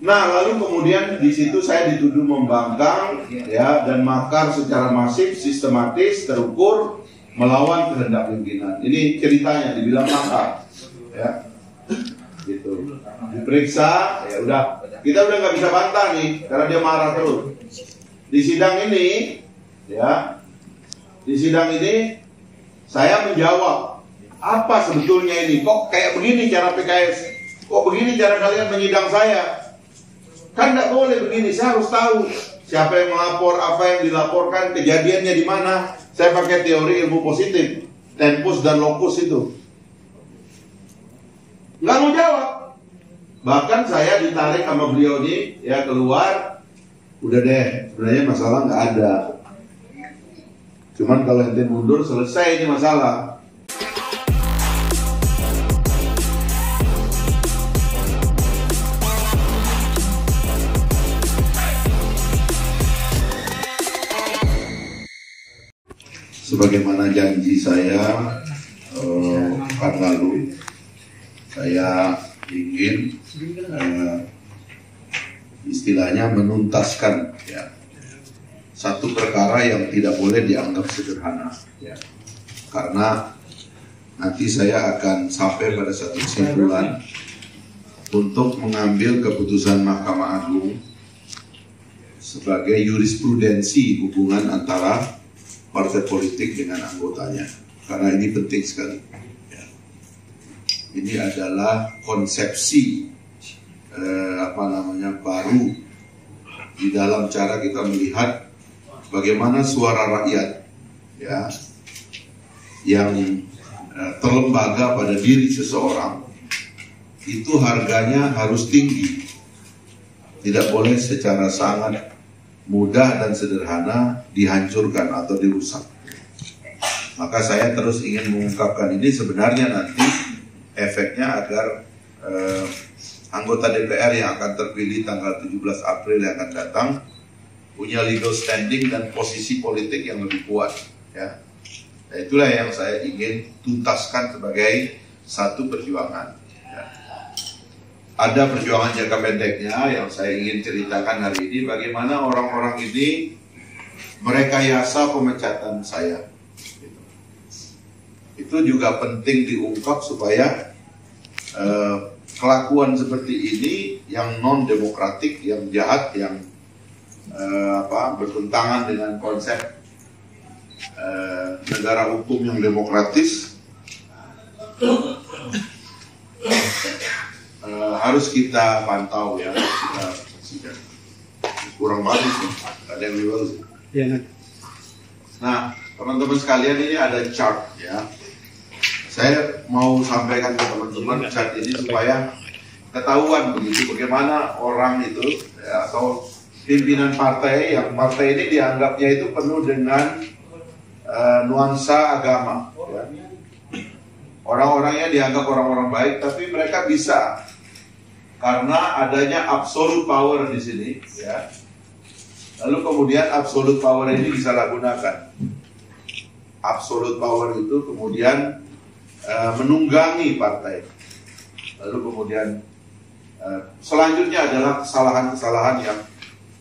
Nah, lalu kemudian di situ saya dituduh membangkang, ya, dan makar secara masif, sistematis, terukur melawan kehendak pimpinan. Ini ceritanya, dibilang makar, ya, gitu. Diperiksa, ya udah, kita udah nggak bisa bantah nih, karena dia marah terus. Di sidang ini, ya, di sidang ini saya menjawab, apa sebetulnya ini? Kok kayak begini cara PKS? Kok begini cara kalian menyidang saya? Kan nggak boleh begini, saya harus tahu siapa yang melapor, apa yang dilaporkan, kejadiannya di mana. Saya pakai teori ilmu positif, tempus dan locus itu. Nggak mau jawab. Bahkan saya ditarik sama beliau ini, ya keluar, udah deh, sebenarnya masalah nggak ada. Cuman kalau ente mundur selesai ini masalah. Sebagaimana janji saya pekan lalu, saya ingin istilahnya menuntaskan, ya, satu perkara yang tidak boleh dianggap sederhana, ya. Karena nanti saya akan sampai pada satu kesimpulan untuk mengambil keputusan Mahkamah Agung sebagai jurisprudensi hubungan antara partai politik dengan anggotanya, karena ini penting sekali, ya. Ini adalah konsepsi baru di dalam cara kita melihat bagaimana suara rakyat, ya, yang terlembaga pada diri seseorang itu harganya harus tinggi, tidak boleh secara sangat mudah dan sederhana dihancurkan atau dirusak. Maka saya terus ingin mengungkapkan ini, sebenarnya nanti efeknya agar anggota DPR yang akan terpilih tanggal 17 April yang akan datang punya legal standing dan posisi politik yang lebih kuat, ya. Nah, itulah yang saya ingin tuntaskan sebagai satu perjuangan, ya. Ada perjuangan jangka pendeknya yang saya ingin ceritakan hari ini, bagaimana orang-orang ini merekayasa pemecatan saya. Itu juga penting diungkap supaya kelakuan seperti ini yang non-demokratik, yang jahat, yang bertentangan dengan konsep negara hukum yang demokratis, harus kita pantau, ya, kita saksikan. Kurang bagus nih, ada yang lebih bagus. Ya. Nah, teman-teman sekalian, ini ada chart, ya. Saya mau sampaikan ke teman-teman chart ini supaya ketahuan begitu bagaimana orang itu, ya, atau pimpinan partai, yang partai ini dianggapnya itu penuh dengan nuansa agama, ya. Orang-orangnya dianggap orang-orang baik, tapi mereka bisa karena adanya absolute power di sini, ya. Lalu kemudian absolute power ini disalahgunakan. Absolute power itu kemudian menunggangi partai. Lalu kemudian selanjutnya adalah kesalahan-kesalahan yang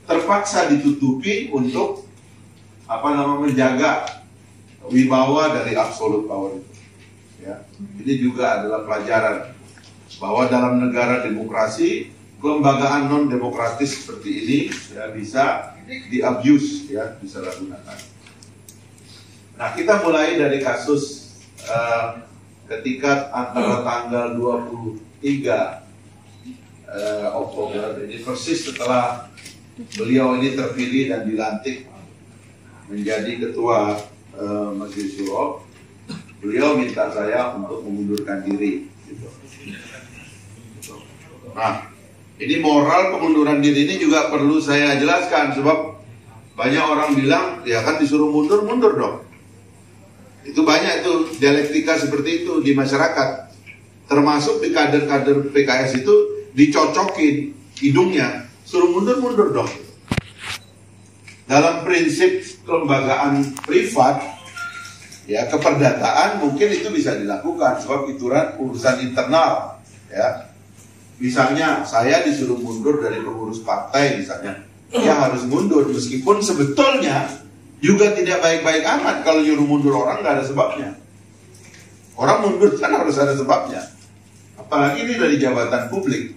terpaksa ditutupi untuk menjaga wibawa dari absolute power itu. Ya, ini juga adalah pelajaran bahwa dalam negara demokrasi kelembagaan non demokratis seperti ini, ya, bisa di-abuse, ya, disalahgunakan. Nah, kita mulai dari kasus ketika antara tanggal 23 Oktober, ini persis setelah beliau ini terpilih dan dilantik menjadi ketua Majelis Syuro. Beliau minta saya untuk mengundurkan diri, gitu. Nah, ini moral pengunduran diri ini juga perlu saya jelaskan, sebab banyak orang bilang, ya kan disuruh mundur dong. Itu banyak itu dialektika seperti itu di masyarakat, termasuk di kader-kader PKS itu dicocokin hidungnya, suruh mundur dong. Dalam prinsip kelembagaan privat, ya, keperdataan mungkin itu bisa dilakukan sebab itu urusan internal, ya. Misalnya saya disuruh mundur dari pengurus partai misalnya, ya harus mundur meskipun sebetulnya juga tidak baik-baik amat kalau nyuruh mundur orang nggak ada sebabnya. Orang mundur kan harus ada sebabnya. Apalagi ini dari jabatan publik.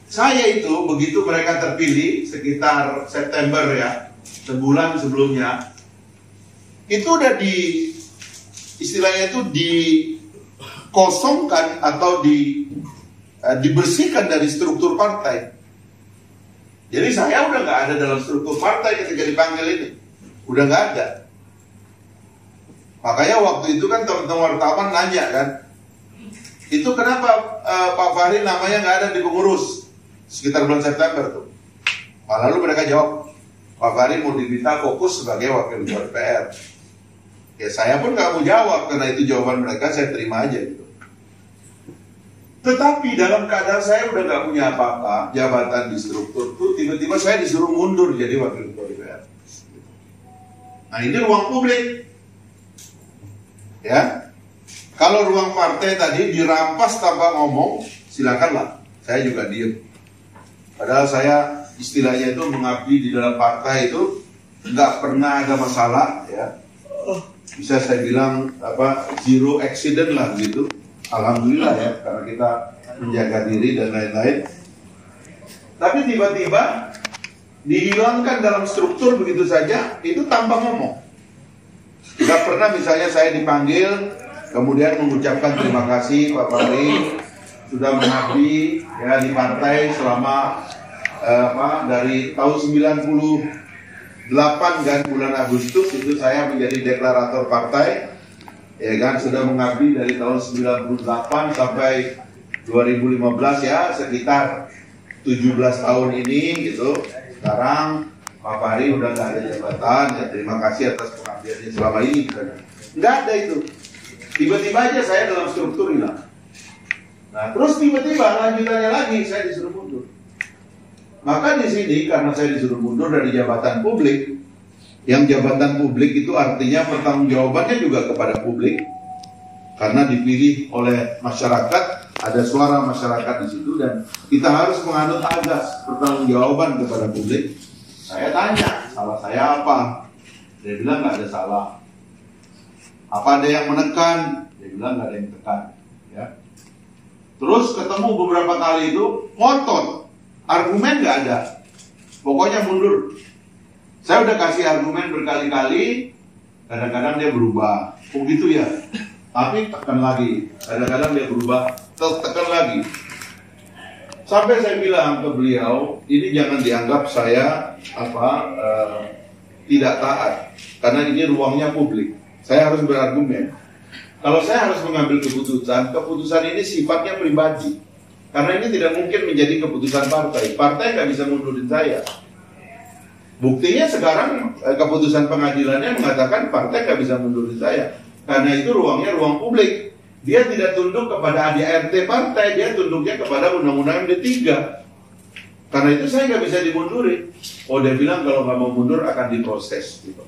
Saya itu begitu mereka terpilih sekitar September ya, sebulan sebelumnya, itu udah istilahnya itu dikosongkan atau dibersihkan dari struktur partai. Jadi saya udah nggak ada dalam struktur partai ketika dipanggil ini, udah nggak ada. Makanya waktu itu kan teman-teman wartawan nanya kan, itu kenapa Pak Fahri namanya nggak ada di pengurus sekitar bulan September tuh. Lalu mereka jawab, Pak Fahri mau diminta fokus sebagai wakil ketua DPR. Ya saya pun nggak mau jawab karena itu jawaban mereka, saya terima aja gitu. Tetapi dalam keadaan saya udah nggak punya apa-apa, jabatan di struktur tuh tiba-tiba saya disuruh mundur jadi wakil ketua DPR. Nah ini ruang publik, ya. Kalau ruang partai tadi dirampas tanpa ngomong, silakanlah. Saya juga diem. Padahal saya istilahnya itu mengabdi di dalam partai itu nggak pernah ada masalah, ya. Bisa saya bilang zero accident lah gitu. Alhamdulillah ya, karena kita menjaga diri dan lain-lain. Tapi tiba-tiba dihilangkan dalam struktur begitu saja, itu tanpa ngomong. Nggak pernah misalnya saya dipanggil, kemudian mengucapkan terima kasih Pak Fahri sudah mengabdi ya di partai selama dari tahun 98 kan bulan Agustus itu saya menjadi deklarator partai. Ya kan, sudah mengabdi dari tahun 98 sampai 2015 ya, sekitar 17 tahun ini gitu. Sekarang Pak Fahri udah nggak ada jabatan, ya terima kasih atas pengabdiannya selama ini. Nggak ada itu. Tiba-tiba aja saya dalam struktur hilang. Nah terus tiba-tiba lanjutannya lagi saya disuruh mundur. Maka di sini karena saya disuruh mundur dari jabatan publik, yang jabatan publik itu artinya pertanggungjawabannya juga kepada publik, karena dipilih oleh masyarakat, ada suara masyarakat di situ dan kita harus menganut azas pertanggungjawaban kepada publik. Saya tanya, salah saya apa? Dia bilang nggak ada salah. Apa ada yang menekan? Dia bilang nggak ada yang tekan. Ya. Terus ketemu beberapa kali itu ngotot, argumen nggak ada. Pokoknya mundur. Saya udah kasih argumen berkali-kali, kadang-kadang dia berubah. Oh gitu ya, tapi tekan lagi. Kadang-kadang dia berubah, tekan lagi. Sampai saya bilang ke beliau, ini jangan dianggap saya tidak taat, karena ini ruangnya publik. Saya harus berargumen. Kalau saya harus mengambil keputusan ini sifatnya pribadi. Karena ini tidak mungkin menjadi keputusan partai. Partai nggak bisa mundurin saya. Buktinya sekarang keputusan pengadilannya mengatakan partai nggak bisa mundurin saya. Karena itu ruangnya ruang publik. Dia tidak tunduk kepada ADART partai, dia tunduknya kepada Undang-Undang MD3. Karena itu saya nggak bisa dimundurin. Oh dia bilang kalau nggak mau mundur akan diproses. Gitu.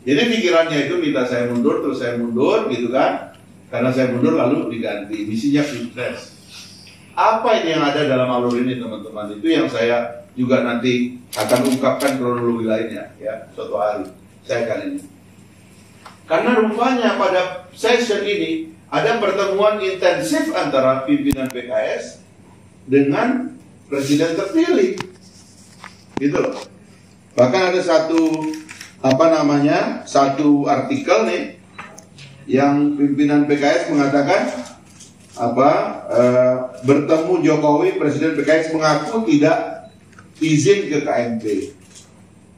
Jadi pikirannya itu minta saya mundur, terus saya mundur gitu kan. Karena saya mundur lalu diganti, misinya pilpres. Apa ini yang ada dalam alur ini teman-teman? Itu yang saya juga nanti akan ungkapkan kronologi lainnya ya suatu hari saya kali ini. Karena rupanya pada session ini ada pertemuan intensif antara pimpinan PKS dengan presiden terpilih, gitu loh. Bahkan ada satu artikel nih yang pimpinan PKS mengatakan bertemu Jokowi, presiden PKS mengaku tidak izin ke KMP.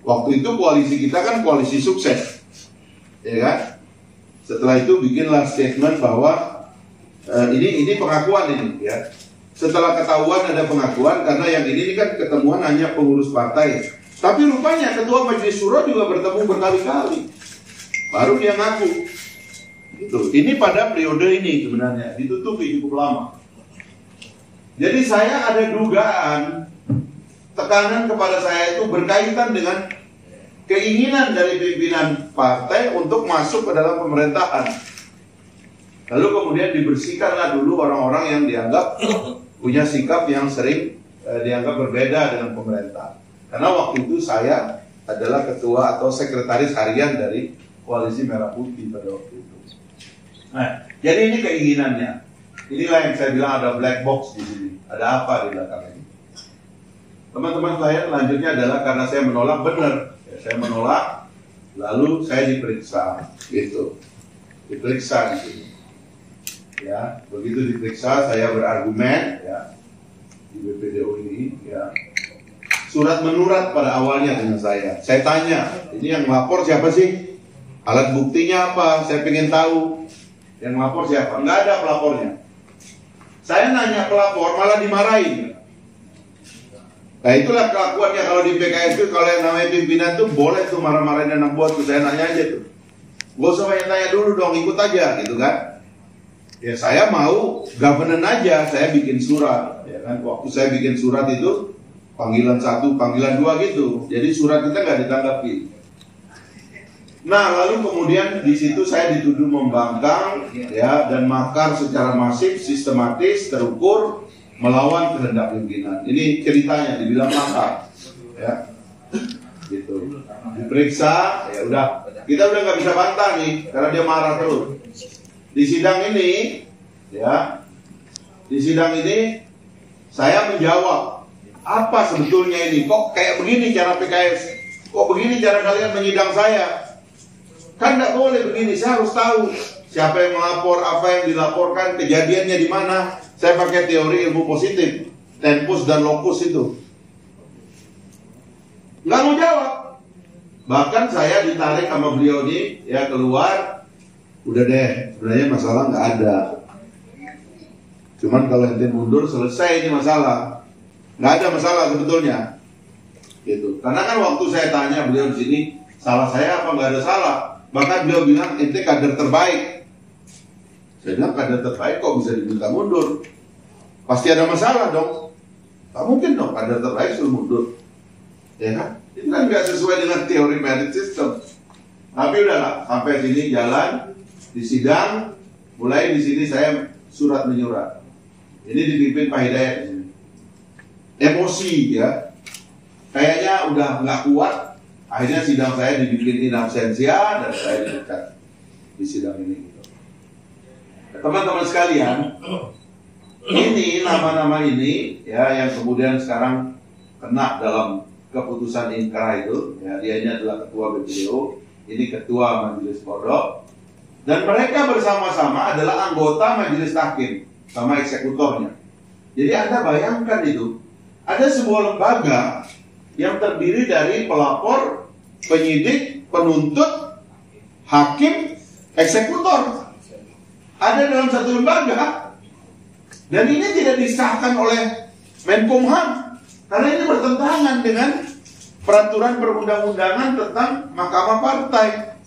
Waktu itu koalisi kita kan koalisi sukses, ya kan? Setelah itu bikinlah statement bahwa ini pengakuan ini, ya. Setelah ketahuan ada pengakuan karena yang ini kan ketemuan hanya pengurus partai. Tapi rupanya ketua majelis syuro juga bertemu berkali-kali. Baru dia ngaku. Gitu. Ini pada periode ini sebenarnya ditutupi cukup lama. Jadi saya ada dugaan tekanan kepada saya itu berkaitan dengan keinginan dari pimpinan partai untuk masuk ke dalam pemerintahan. Lalu kemudian dibersihkanlah dulu orang-orang yang dianggap punya sikap yang sering dianggap berbeda dengan pemerintah. Karena waktu itu saya adalah ketua atau sekretaris harian dari Koalisi Merah Putih pada waktu itu. Nah, jadi ini keinginannya. Inilah yang saya bilang ada black box di sini. Ada apa di belakang ini? Teman-teman saya selanjutnya adalah karena saya menolak benar. Ya, saya menolak, lalu saya diperiksa, gitu. Diperiksa di sini. Ya, begitu diperiksa saya berargumen, ya, di BPDO ini, ya. Surat menurat pada awalnya dengan saya. Saya tanya, ini yang melapor siapa sih? Alat buktinya apa? Saya pengen tahu. Yang melapor siapa? Nggak ada pelapornya. Saya nanya pelapor malah dimarahin. Nah itulah kelakuannya kalau di PKS itu, kalau yang namanya pimpinan tuh boleh tuh marah-marahin anak buah tuh. Saya nanya aja tuh. Gak usah banyak tanya dulu dong, ikut aja gitu kan. Ya saya mau governance aja, saya bikin surat. Ya kan, waktu saya bikin surat itu panggilan 1, panggilan 2 gitu. Jadi surat kita nggak ditanggapi. Nah lalu kemudian di situ saya dituduh membangkang, ya, dan makar secara masif, sistematis, terukur melawan kehendak pimpinan. Ini ceritanya, dibilang makar, ya, gitu. Diperiksa, ya udah, kita udah nggak bisa bantah nih, karena dia marah terus. Di sidang ini, ya, di sidang ini saya menjawab apa sebetulnya ini, kok kayak begini cara PKS, kok begini cara kalian menyidang saya. Kan nggak boleh begini, saya harus tahu siapa yang melapor, apa yang dilaporkan, kejadiannya di mana. Saya pakai teori ilmu positif, tempus dan locus itu. Nggak mau jawab. Bahkan saya ditarik sama beliau ini, ya keluar, udah deh, sebenarnya masalah nggak ada. Cuman kalau ente mundur selesai ini masalah. Nggak ada masalah sebetulnya. Gitu. Karena kan waktu saya tanya beliau di sini, salah saya apa nggak ada salah. Bahkan beliau bilang, ente kader terbaik. Saya bilang, kader terbaik kok bisa diminta mundur? Pasti ada masalah dong. Tak mungkin dong, kader terbaik suruh mundur. Ya kan? Itu kan nggak sesuai dengan teori merit system. Tapi udahlah, sampai sini jalan, di sidang, mulai di sini saya surat menyurat. Ini dipimpin Pak Hidayat di sini. Emosi ya. Kayaknya udah nggak kuat. Akhirnya sidang saya dibikin in absentia dan saya dipecat di sidang ini. Teman-teman sekalian, ini nama-nama ini ya yang kemudian sekarang kena dalam keputusan inkrah itu. Ya, dia ini adalah ketua BPDO, ini ketua Majelis Pondok, dan mereka bersama-sama adalah anggota Majelis Tahkim sama eksekutornya. Jadi Anda bayangkan itu, ada sebuah lembaga yang terdiri dari pelapor, penyidik, penuntut, hakim, eksekutor. Ada dalam satu lembaga. Dan ini tidak disahkan oleh Menkumham. Karena ini bertentangan dengan peraturan perundang-undangan tentang mahkamah partai.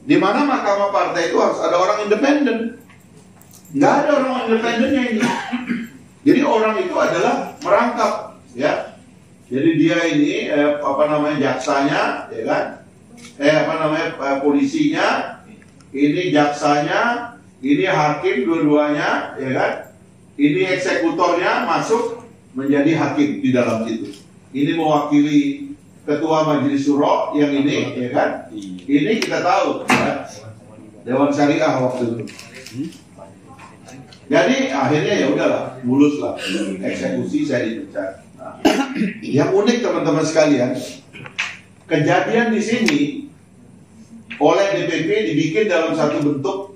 Di mana mahkamah partai itu harus ada orang independen. Nggak ada orang independennya ini. Jadi orang itu adalah merangkap, ya. Jadi dia ini jaksanya, ya kan? Polisinya, ini jaksanya, ini hakim dua-duanya, ya kan? Ini eksekutornya masuk menjadi hakim di dalam situ. Ini mewakili ketua Majelis Syuro yang ini, ya kan? Ini kita tahu, ya? Dewan Syariah waktu itu. Jadi akhirnya ya udahlah, mulus lah, eksekusi saya dipecat. Nah, yang unik teman-teman sekalian, kejadian di sini oleh DPP dibikin dalam satu bentuk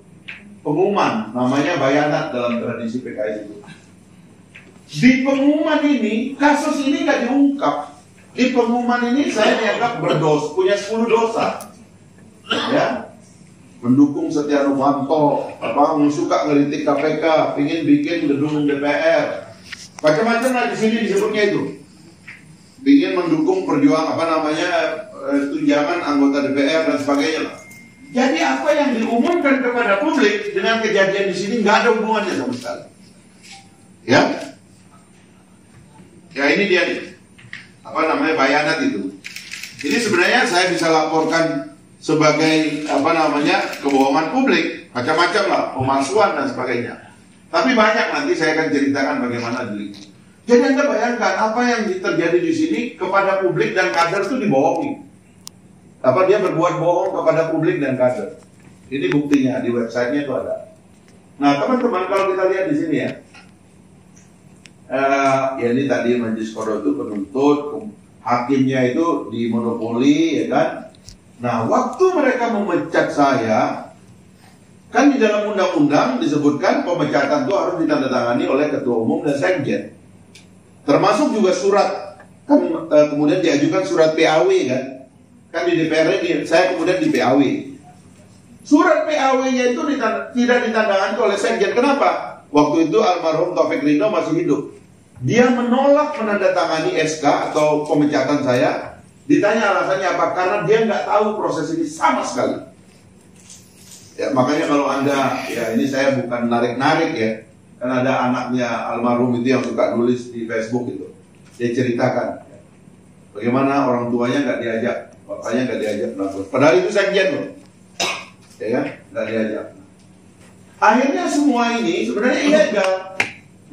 pengumuman, namanya bayanat dalam tradisi PKS itu. Di pengumuman ini, kasus ini nggak diungkap. Di pengumuman ini saya dianggap berdosa, punya 10 dosa, ya. Mendukung Setia Novanto, suka ngeritik KPK, ingin bikin gedung DPR, macam-macam lah di sini disebutnya itu. Ingin mendukung perjuangan tunjangan anggota DPR dan sebagainya. Jadi apa yang diumumkan kepada publik dengan kejadian di sini nggak ada hubungannya sama sekali. Ya, ya ini dia nih, bayanat itu. Ini sebenarnya saya bisa laporkan sebagai kebohongan publik, macam-macam lah, pemalsuan dan sebagainya. Tapi banyak, nanti saya akan ceritakan bagaimana delik. Jadi Anda bayangkan apa yang terjadi di sini kepada publik dan kader itu dibohongi. Apa dia berbuat bohong kepada publik dan kader. Ini buktinya di websitenya itu ada. Nah teman-teman, kalau kita lihat di sini ya, ya ini tadi majelis qada itu penuntut, hakimnya itu dimonopoli, ya kan? Nah waktu mereka memecat saya, kan di dalam undang-undang disebutkan pemecatan itu harus ditandatangani oleh ketua umum dan sekjen. Termasuk juga surat, kan kemudian diajukan surat PAW kan? Kan di DPR ini, saya kemudian di PAW. Surat PAW-nya itu tidak ditandatangani oleh sekjen. Kenapa? Waktu itu almarhum Taufik Ridho masih hidup. Dia menolak menandatangani SK atau pemecatan saya. Ditanya alasannya apa? Karena dia nggak tahu proses ini sama sekali. Ya, makanya kalau Anda, ya ini saya bukan narik-narik ya. Kan ada anaknya almarhum itu yang suka nulis di Facebook itu. Dia ceritakan ya, bagaimana orang tuanya nggak diajak, bapaknya nggak diajak melapor. Padahal itu sekjen loh. Ya kan? Nggak diajak. Akhirnya semua ini sebenarnya ilegal.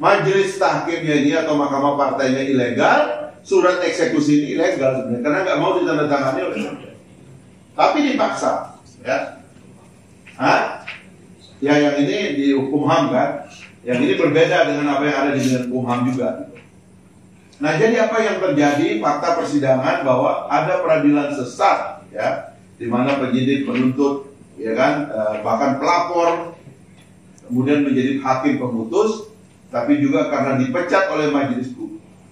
Majelis tahkimnya ini atau mahkamah partainya ilegal, surat eksekusi ini ilegal sebenarnya karena nggak mau ditandatangani oleh sekjen. Tapi dipaksa, ya. Hah? Ya yang ini di hukum HAM kan, yang ini berbeda dengan apa yang ada di hukum HAM juga. Nah jadi apa yang terjadi fakta persidangan bahwa ada peradilan sesat, ya, di mana penyidik penuntut, ya kan, bahkan pelapor, kemudian menjadi hakim pemutus, tapi juga karena dipecat oleh majelis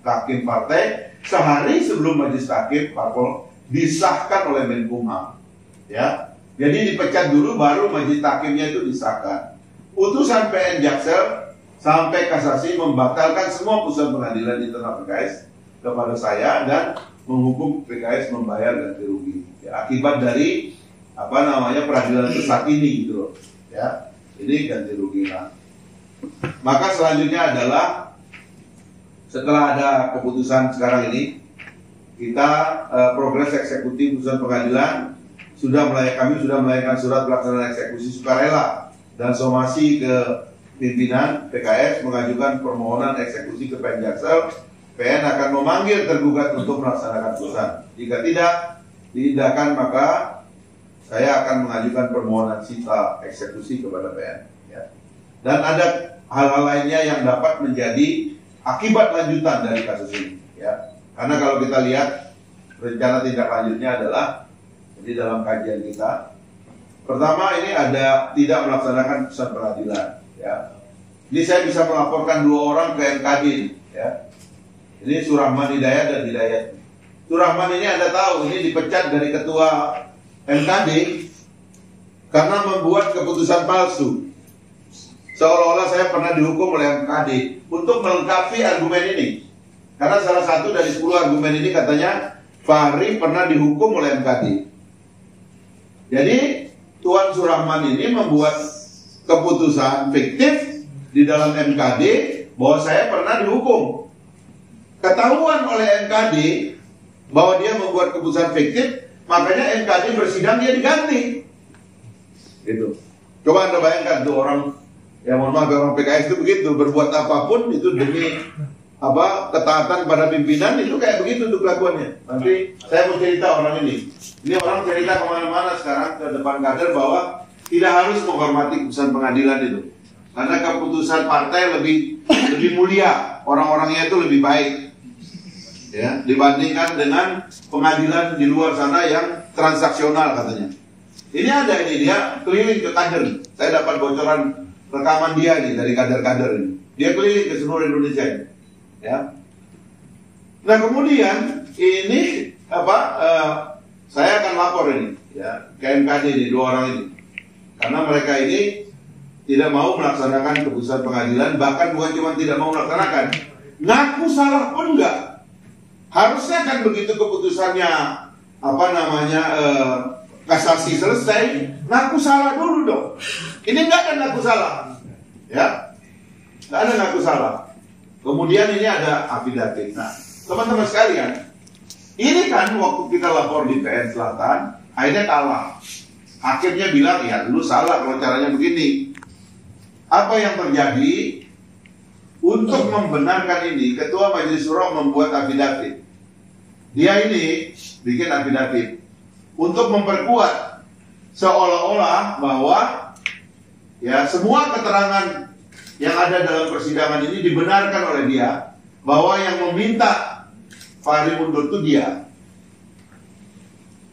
hakim partai sehari sebelum majelis hakim parpol disahkan oleh Menkumham, ya. Jadi dipecat dulu baru majelis hakimnya itu disahkan. Putusan PN Jaksel sampai kasasi membatalkan semua putusan pengadilan internal PKS kepada saya dan menghukum PKS membayar ganti rugi. Ya, akibat dari apa namanya peradilan sesat ini gitu loh. Ya, ini ganti rugi. Nah, maka selanjutnya adalah setelah ada keputusan sekarang ini, kita progres eksekutif putusan pengadilan kami sudah melayangkan surat pelaksanaan eksekusi sukarela dan somasi ke pimpinan PKS mengajukan permohonan eksekusi ke PN Jaksel. PN akan memanggil tergugat untuk melaksanakan putusan. Jika tidak diindahkan maka saya akan mengajukan permohonan sita eksekusi kepada PN. Ya. Dan ada hal-hal lainnya yang dapat menjadi akibat lanjutan dari kasus ini. Ya. Karena kalau kita lihat rencana tindak lanjutnya adalah di dalam kajian kita, pertama ini ada tidak melaksanakan putusan pengadilan. Ya. Ini saya bisa melaporkan 2 orang ke MKD. Ya. Ini Surahman Hidayat dan Hidayat. Surahman ini Anda tahu, ini dipecat dari ketua MKD karena membuat keputusan palsu. Seolah-olah saya pernah dihukum oleh MKD untuk melengkapi argumen ini. Karena salah satu dari 10 argumen ini katanya Fahri pernah dihukum oleh MKD. Jadi Tuan Surahman ini membuat keputusan fiktif di dalam MKD bahwa saya pernah dihukum. Ketahuan oleh MKD bahwa dia membuat keputusan fiktif, makanya MKD bersidang dia diganti. Gitu. Coba Anda bayangkan tuh orang, ya mohon maaf orang PKS itu begitu, berbuat apapun itu demi ketaatan pada pimpinan itu kayak begitu tuh kelakuannya. Nanti saya mau cerita orang ini. Ini orang cerita kemana-mana sekarang ke depan kader bahwa tidak harus menghormati keputusan pengadilan itu. Karena keputusan partai lebih mulia, orang-orangnya itu lebih baik, ya, dibandingkan dengan pengadilan di luar sana yang transaksional katanya. Ini ada ini dia keliling ke kader. Saya dapat bocoran rekaman dia nih dari kader-kader ini. Dia keliling ke seluruh Indonesia ini. Ya. Nah kemudian ini saya akan lapor ini ya ke MKD ini 2 orang ini karena mereka ini tidak mau melaksanakan keputusan pengadilan, bahkan bukan cuma tidak mau melaksanakan, ngaku salah pun enggak. Harusnya kan begitu keputusannya kasasi selesai, ngaku salah dulu dong. Ini enggak ada ngaku salah, ya, enggak ada ngaku salah. Kemudian ini ada afidatif. Nah, teman-teman sekalian, ini kan waktu kita lapor di PN Selatan, akhirnya kalah. Hakimnya bilang, ya lu salah kalau caranya begini. Apa yang terjadi? untuk membenarkan ini, Ketua Majelis Syuro membuat affidavit. Dia ini bikin affidavit untuk memperkuat seolah-olah bahwa ya semua keterangan yang ada dalam persidangan ini dibenarkan oleh dia, bahwa yang meminta Fahri mundur itu dia.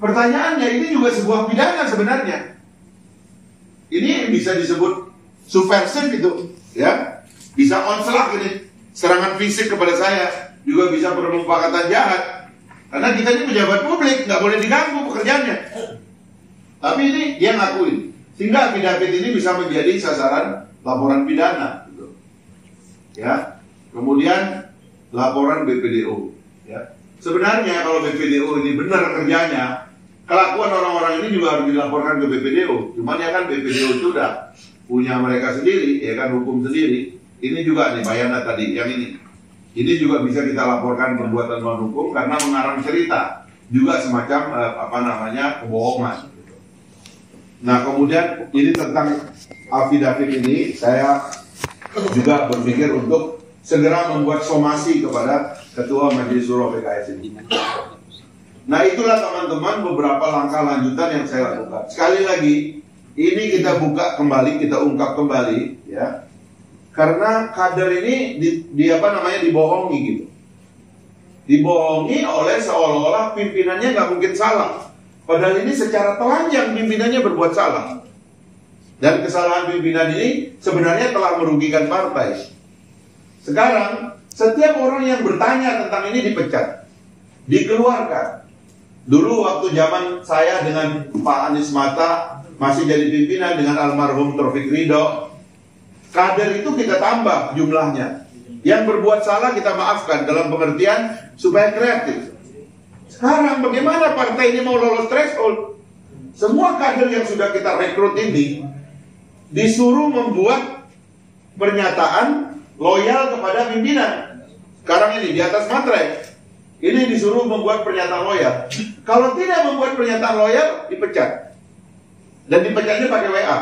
Pertanyaannya, ini juga sebuah pidana sebenarnya. Ini bisa disebut subversif gitu, ya. Bisa onslaught ini, serangan fisik kepada saya, juga bisa bermufakatan jahat. Karena kita ini pejabat publik, nggak boleh diganggu pekerjaannya. Tapi ini dia ngakuin, sehingga affidavit ini bisa menjadi sasaran laporan pidana, gitu. Ya. Kemudian laporan BPDO. Ya. Sebenarnya kalau BPDO ini benar kerjanya, kelakuan orang-orang ini juga harus dilaporkan ke BPDO. Cuman ya kan BPDO itu udah punya mereka sendiri, ya kan, hukum sendiri. Ini juga nih Bayana tadi, yang ini. Ini juga bisa kita laporkan perbuatan melawan hukum karena mengarang cerita, juga semacam kebohongan. Nah kemudian ini tentang affidavit ini, saya juga berpikir untuk segera membuat somasi kepada Ketua Majelis Syuro PKS ini. Nah itulah teman-teman beberapa langkah lanjutan yang saya lakukan. Sekali lagi, ini kita buka kembali, kita ungkap kembali, ya. Karena kader ini dibohongi gitu. Dibohongi oleh seolah-olah pimpinannya nggak mungkin salah. Padahal ini secara telanjang pimpinannya berbuat salah. Dan kesalahan pimpinan ini sebenarnya telah merugikan partai. Sekarang, setiap orang yang bertanya tentang ini dipecat, dikeluarkan. Dulu waktu zaman saya dengan Pak Anies Mata masih jadi pimpinan dengan almarhum Taufik Ridho, kader itu kita tambah jumlahnya. Yang berbuat salah kita maafkan dalam pengertian supaya kreatif. Sekarang bagaimana partai ini mau lolos threshold? Semua kader yang sudah kita rekrut ini disuruh membuat pernyataan loyal kepada pimpinan. Sekarang ini di atas materai, ini disuruh membuat pernyataan loyal. Kalau tidak membuat pernyataan loyal, dipecat. Dan dipecatnya pakai WA.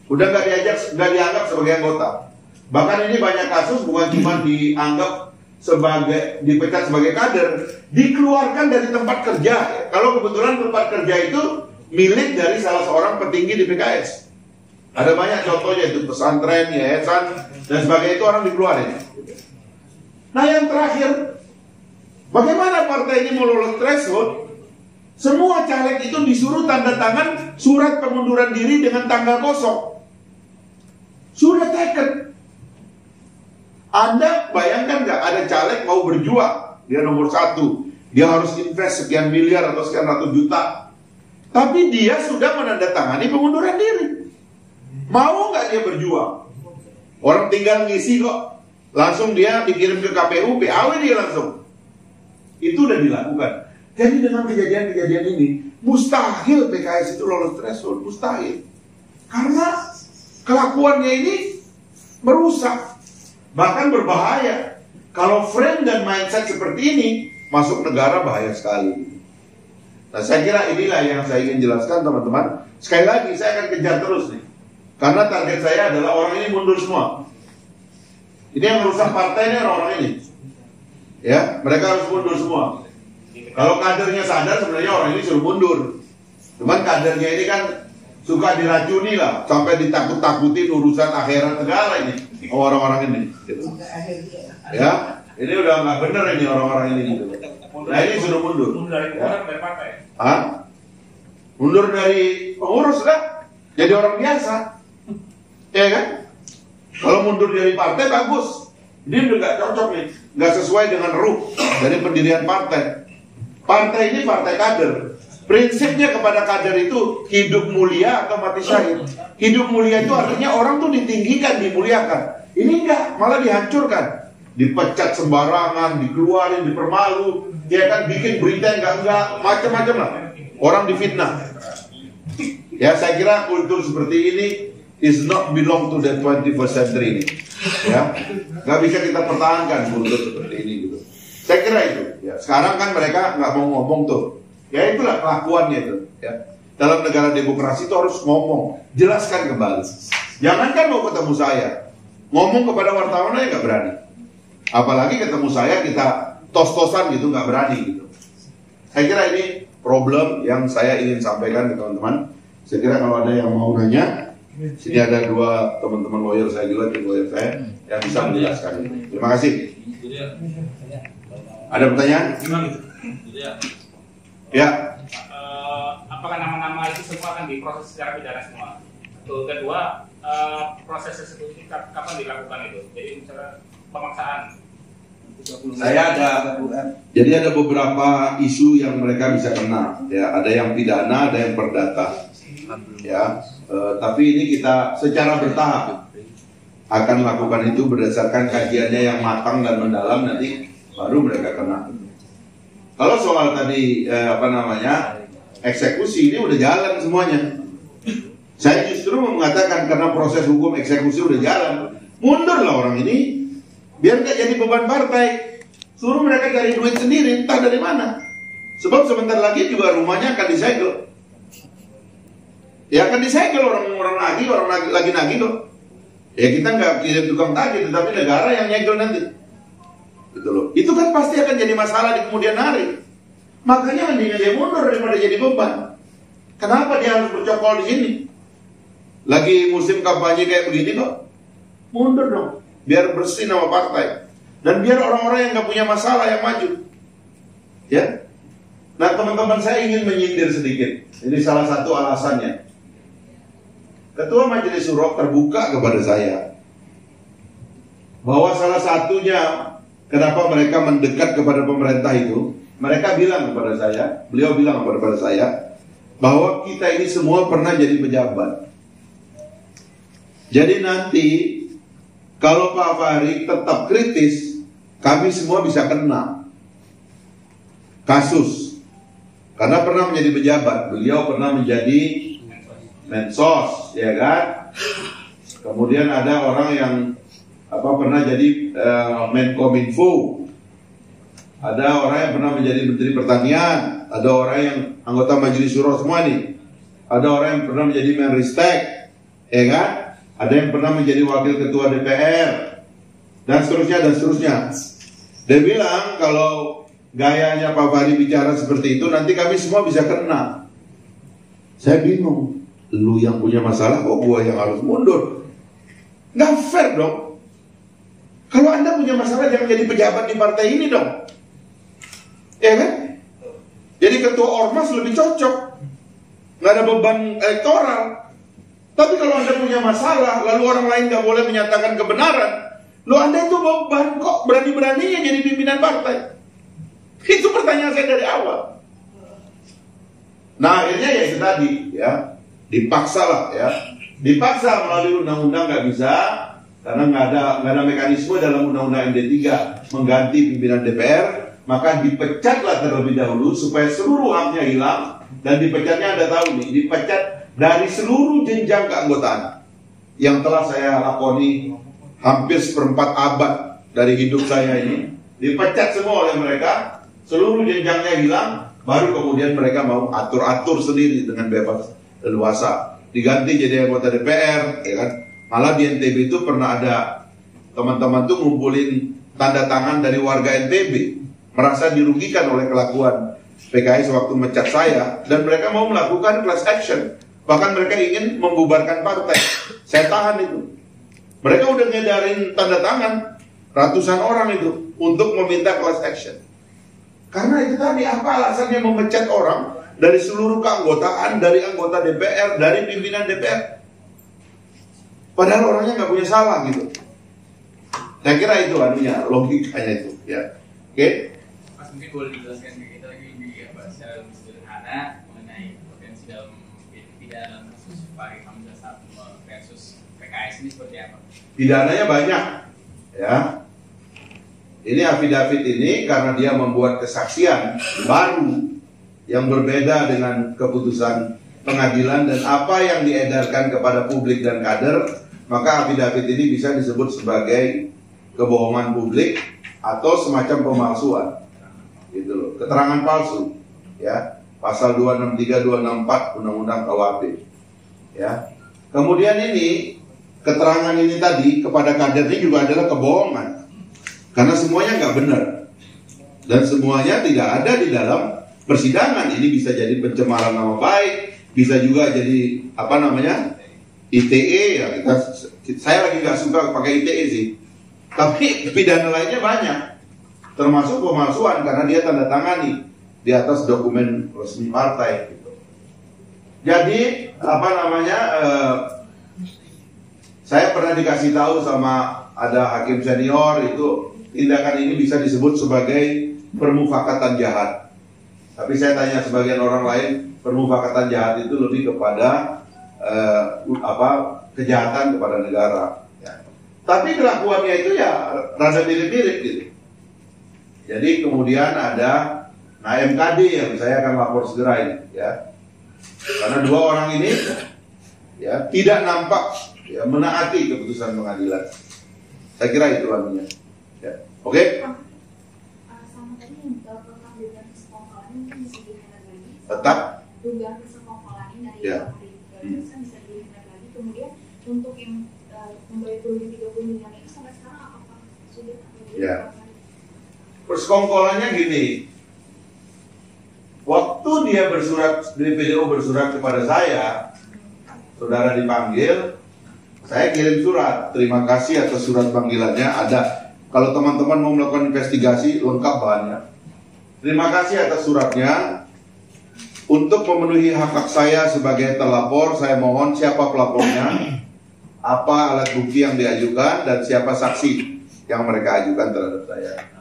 Udah nggak dianggap sebagai anggota. Bahkan ini banyak kasus bukan cuma dianggap dipecat sebagai kader, dikeluarkan dari tempat kerja. Kalau kebetulan tempat kerja itu milik dari salah seorang petinggi di PKS. Ada banyak contohnya itu, pesantren, yayasan, dan sebagainya, itu orang dikeluarin. Nah yang terakhir, bagaimana partai ini mau lolos threshold? Semua caleg itu disuruh tanda tangan surat pengunduran diri dengan tanggal kosong. Sudah taken. Anda bayangkan nggak, ada caleg mau berjuang, dia nomor 1, dia harus invest sekian miliar atau sekian ratus juta, tapi dia sudah menandatangani pengunduran diri. Mau nggak dia berjuang? Orang tinggal ngisi kok, langsung dia dikirim ke KPU, PAW dia langsung. Itu udah dilakukan. Jadi dengan kejadian-kejadian ini, mustahil PKS itu lolos threshold, mustahil. Karena kelakuannya ini merusak, bahkan berbahaya. Kalau frame dan mindset seperti ini masuk negara, bahaya sekali. Nah saya kira inilah yang saya ingin jelaskan teman-teman. Sekali lagi saya akan kejar terus nih, karena target saya adalah orang ini mundur semua. Ini yang merusak partai ini orang ini. Ya, mereka harus mundur semua. Kalau kadernya sadar sebenarnya orang ini suruh mundur. Cuman kadernya ini kan suka diracuni lah, sampai ditakut-takutin urusan akhirat segala ini orang-orang ini. Ya, ini udah nggak bener ini orang-orang ini. Nah ini suruh mundur. Mundur dari partai. Hah? Mundur dari pengurus lah. Jadi orang biasa. Ya kan? Kalau mundur dari partai bagus. Dia udah nggak cocok nih, nggak sesuai dengan ruh dari pendirian partai. Partai ini partai kader. Prinsipnya kepada kader itu hidup mulia atau mati syahid. Hidup mulia itu artinya orang tuh ditinggikan, dimuliakan. Ini enggak, malah dihancurkan. Dipecat sembarangan, dikeluarin, dipermalu, dia kan bikin berita enggak, macam-macam lah. Orang difitnah. Ya saya kira kultur seperti ini is not belong to the 21st century. Ya, nggak bisa kita pertahankan kultur seperti ini gitu. Saya kira itu. Ya, sekarang kan mereka nggak mau ngomong tuh. Ya itulah kelakuannya itu. Ya. Dalam negara demokrasi itu harus ngomong, jelaskan kembali. Jangan kan mau ketemu saya, Ngomong kepada wartawan aja nggak berani. Apalagi ketemu saya, kita tos-tosan gitu, nggak berani gitu. Saya kira ini problem yang saya ingin sampaikan ke teman-teman. Saya kira kalau ada yang mau nanya, sini ada dua teman-teman lawyer saya juga, tim lawyer saya, yang bisa menjelaskan ini. Terima kasih. Ada pertanyaan? Ya. Apakah nama-nama itu semua akan diproses secara pidana semua? Kedua, proses eksekusi kapan dilakukan itu? Jadi misalnya pemaksaan. Jadi ada beberapa isu yang mereka bisa kena, ya. Ada yang pidana, ada yang perdata, ya. Tapi ini kita secara bertahap akan lakukan itu berdasarkan kajiannya yang matang dan mendalam, nanti baru mereka kena. Kalau soal tadi eksekusi ini udah jalan semuanya. Saya justru mengatakan karena proses hukum eksekusi udah jalan, mundurlah orang ini, biar gak jadi beban partai. Suruh mereka cari duit sendiri, entah dari mana. Sebab sebentar lagi juga rumahnya akan disegel. Ya akan disegel orang lagi nagih kok. Ya kita nggak kirim tukang tagih, tetapi negara yang nyegel nanti. Gitu loh. Itu kan pasti akan jadi masalah di kemudian hari. Makanya mendingan dia mundur daripada jadi beban. Kenapa dia harus bercokol di sini? Lagi musim kampanye kayak begini kok. Mundur dong, biar bersih nama partai. Dan biar orang-orang yang nggak punya masalah yang maju. Ya. Nah teman-teman, saya ingin menyindir sedikit. Ini salah satu alasannya. Ketua Majelis Syuro terbuka kepada saya bahwa salah satunya kenapa mereka mendekat kepada pemerintah itu, mereka bilang kepada saya, beliau bilang kepada saya bahwa kita ini semua pernah jadi pejabat. Jadi nanti kalau Pak Fahri tetap kritis, kami semua bisa kena kasus. Karena pernah menjadi pejabat, beliau pernah menjadi Mensos, ya kan? Kemudian ada orang yang pernah jadi Menkominfo, ada orang yang pernah menjadi Menteri Pertanian, ada orang yang anggota Majelis Syuro semua nih, ada orang yang pernah menjadi Menristek, ya kan? Ada yang pernah menjadi Wakil Ketua DPR, dan seterusnya. Dia bilang kalau gayanya Pak Fahri bicara seperti itu, nanti kami semua bisa kena. Saya bingung, lu yang punya masalah kok gua yang harus mundur? Nggak fair dong. Kalau Anda punya masalah jangan jadi pejabat di partai ini dong, ya kan? Jadi ketua ormas lebih cocok, nggak ada beban elektoral. Tapi kalau Anda punya masalah lalu orang lain nggak boleh menyatakan kebenaran, lo Anda itu beban, kok berani-beraninya jadi pimpinan partai? Itu pertanyaan saya dari awal. Nah akhirnya ya itu tadi, ya dipaksa lah, ya dipaksa melalui undang-undang nggak bisa, karena nggak ada mekanisme dalam undang-undang MD3 mengganti pimpinan DPR, maka dipecatlah terlebih dahulu supaya seluruh haknya hilang. Dan dipecatnya Anda tahu nih, dipecat dari seluruh jenjang keanggotaan yang telah saya lakoni hampir seperempat abad dari hidup saya ini, dipecat semua oleh mereka, seluruh jenjangnya hilang, baru kemudian mereka mau atur-atur sendiri dengan bebas leluasa, diganti jadi anggota DPR, ya kan? Malah di NTB itu pernah ada teman-teman tuh ngumpulin tanda tangan dari warga NTB, merasa dirugikan oleh kelakuan PKS waktu mecat saya, dan mereka mau melakukan class action, bahkan mereka ingin membubarkan partai. Saya tahan itu. Mereka udah ngedarin tanda tangan ratusan orang itu untuk meminta class action. Karena itu tadi, apa alasannya memecat orang dari seluruh keanggotaan, dari anggota DPR, dari pimpinan DPR, padahal orangnya nggak punya salah gitu. Saya kira itu anunya, logikanya itu, ya. Oke? Mas, mungkin boleh dijelaskan ke kita lagi secara lebih sederhana mengenai potensi dalam kasus Fahri Hamzah versus PKS ini seperti apa? Pidananya banyak, ya. Ini affidavit ini karena dia membuat kesaksian baru yang berbeda dengan keputusan pengadilan dan apa yang diedarkan kepada publik dan kader, maka affidavit ini bisa disebut sebagai kebohongan publik atau semacam pemalsuan, gitu loh, keterangan palsu, ya, pasal 263, 264 Undang-Undang KUHP, ya. Kemudian ini keterangan ini tadi kepada kadernya juga adalah kebohongan. Karena semuanya nggak benar. Dan semuanya tidak ada di dalam persidangan. Ini bisa jadi pencemaran nama baik, bisa juga jadi ITE ya. Saya lagi nggak suka pakai ITE sih. Tapi pidana lainnya banyak. Termasuk pemalsuan karena dia tanda tangani di atas dokumen resmi partai. Gitu. Jadi saya pernah dikasih tahu sama ada hakim senior itu tindakan ini bisa disebut sebagai permufakatan jahat. Tapi saya tanya sebagian orang lain, permufakatan jahat itu lebih kepada kejahatan kepada negara. Ya. Tapi kelakuannya itu ya rada mirip-mirip gitu. Jadi kemudian ada MKD yang saya akan lapor segera ini, ya. Karena dua orang ini ya tidak nampak ya menaati keputusan pengadilan. Saya kira itu lagunya. Ya. Oke? Sama tadi yang dugaan kesekongkolan ini bisa dihindarkan lagi. Tetap Dugaan kesekongkolan ini dari bisa dihindarkan lagi. Kemudian untuk yang membayar 30 miliar itu sampai sekarang apakah sudah atau ya. Persekongkolannya gini. Waktu dia BPDO bersurat kepada saya, saudara dipanggil, saya kirim surat. Terima kasih atas surat panggilannya. Ada, kalau teman-teman mau melakukan investigasi, lengkap bahannya. Terima kasih atas suratnya. Untuk memenuhi hak saya sebagai terlapor, saya mohon siapa pelapornya, apa alat bukti yang diajukan, dan siapa saksi yang mereka ajukan terhadap saya.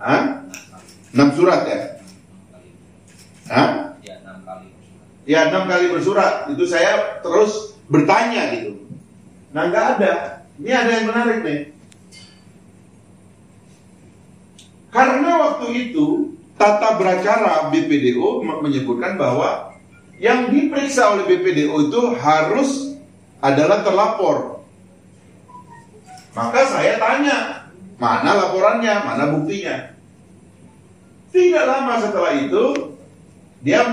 6 surat ya? Ya 6 kali bersurat. Itu saya terus bertanya gitu. Nah nggak ada. Ini ada yang menarik nih. Karena waktu itu tata beracara BPDO menyebutkan bahwa yang diperiksa oleh BPDO itu harus adalah terlapor. Maka saya tanya, mana laporannya, mana buktinya? Tidak lama setelah itu dia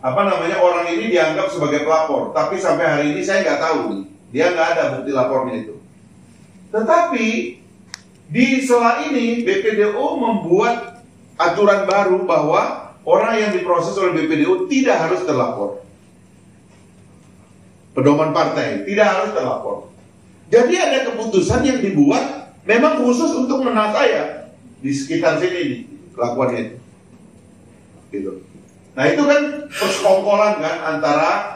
orang ini dianggap sebagai pelapor, tapi sampai hari ini saya nggak tahu nih, dia nggak ada bukti lapornya itu. Tetapi di sela ini BPDO membuat aturan baru bahwa orang yang diproses oleh BPDO tidak harus terlapor. Pedoman partai tidak harus terlapor. Jadi ada keputusan yang dibuat memang khusus untuk menahan saya di sekitar sini nih, kelakuannya itu. Gitu. Nah itu kan persekongkolan kan antara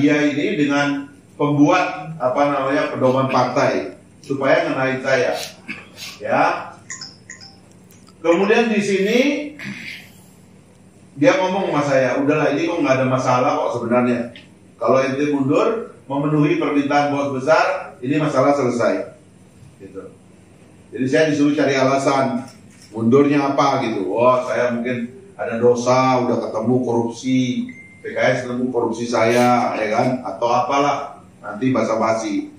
dia ini dengan pembuat pedoman partai supaya ngenain saya. Ya. Kemudian di sini dia ngomong sama saya, udahlah ini kok nggak ada masalah kok sebenarnya. Kalau ente mundur memenuhi permintaan bos besar, ini masalah selesai. Gitu. Jadi saya disuruh cari alasan mundurnya apa gitu. Oh saya mungkin ada dosa, udah ketemu korupsi, PKS ketemu korupsi saya, ya kan? Atau apalah, nanti basa-basi,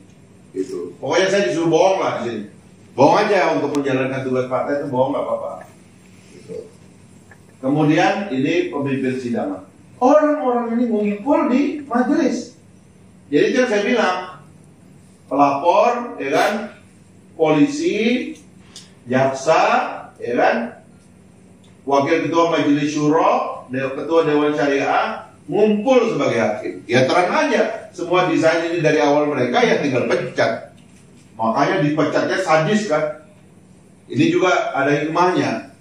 gitu. Pokoknya saya disuruh bohong lah di sini. Bohong aja untuk menjalankan tugas partai itu bohong nggak apa-apa. Gitu. Kemudian ini pemimpin sidang. Orang-orang ini ngumpul di majelis. Jadi kan saya bilang, pelapor, ya kan? Polisi, jaksa, ya kan? Wakil ketua majelis syuro, ketua dewan syariah ngumpul sebagai hakim. Ya terang aja, semua desain ini dari awal mereka ya tinggal pecat. Makanya dipecatnya sadis kan. Ini juga ada hikmahnya.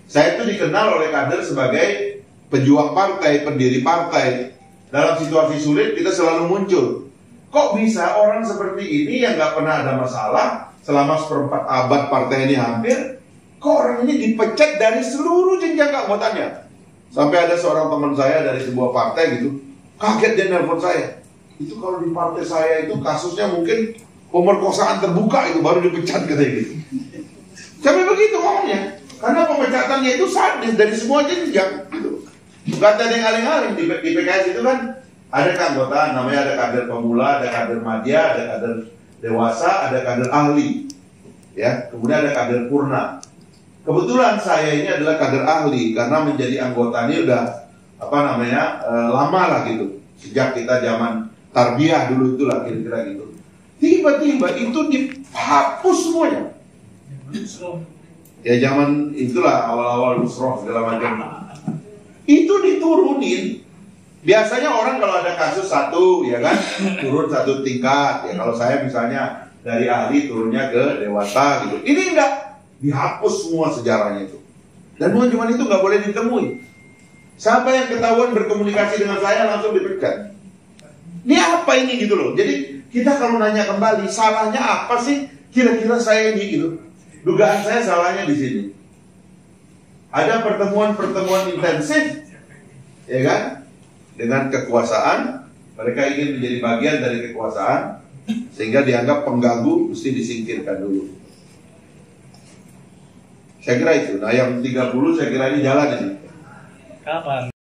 Saya itu dikenal oleh kader sebagai pejuang partai, pendiri partai. Dalam situasi sulit kita selalu muncul. Kok bisa orang seperti ini yang gak pernah ada masalah selama seperempat abad partai ini hampir, kok orang ini dipecat dari seluruh jenjang keanggotaannya? Sampai ada seorang teman saya dari sebuah partai gitu, kaget dia nelpon saya. Itu kalau di partai saya itu kasusnya mungkin pemerkosaan terbuka itu baru dipecat katanya gitu. Sampai begitu ngomongnya. Karena pemecatannya itu sadis dari semua jenjang gitu. Bukan ada yang aling-aling di PKS itu kan ada keanggotaan, namanya ada kader pemula, ada kader madya, ada kader dewasa, ada kader ahli. Ya, kemudian ada kader purna. Kebetulan saya ini adalah kader ahli karena menjadi anggota ini udah lama lah gitu. Sejak kita zaman tarbiyah dulu itulah kira-kira gitu. Tiba-tiba itu dihapus semuanya. Ya zaman itulah awal-awal Nusroh segala macam. Itu diturunin. Biasanya orang kalau ada kasus satu, ya kan, turun satu tingkat. Ya kalau saya misalnya dari ahli turunnya ke dewasa gitu. Ini enggak, dihapus semua sejarahnya itu. Dan bukan cuma itu, nggak boleh ditemui. Siapa yang ketahuan berkomunikasi dengan saya langsung dipecat. Ini apa ini gitu loh. Jadi kita kalau nanya kembali, salahnya apa sih kira-kira saya ini gitu. Dugaan saya salahnya di sini. Ada pertemuan-pertemuan intensif, ya kan? Dengan kekuasaan, mereka ingin menjadi bagian dari kekuasaan, sehingga dianggap pengganggu, mesti disingkirkan dulu. Saya kira itu. Nah yang 30 saya kira ini jalan ini. Kapan?